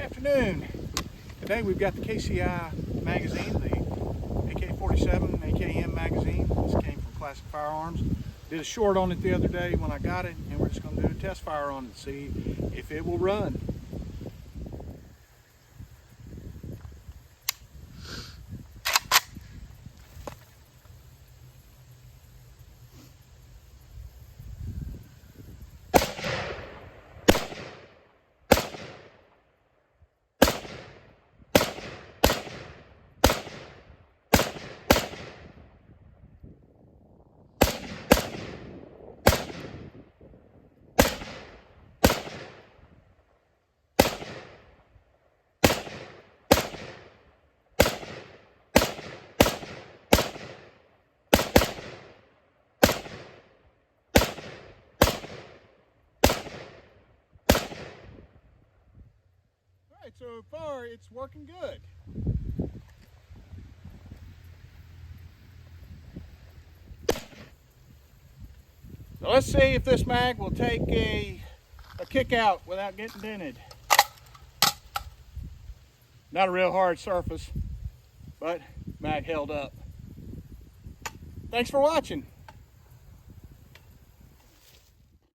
Afternoon. Today we've got the KCI Magazine, the AK-47 AKM magazine. This came from Classic Firearms. Did a short on it the other day when I got it, and we're just going to do a test fire on it and see if it will run. So far it's working good. So let's see if this mag will take a kick out without getting dented. Not a real hard surface, but mag held up. Thanks for watching.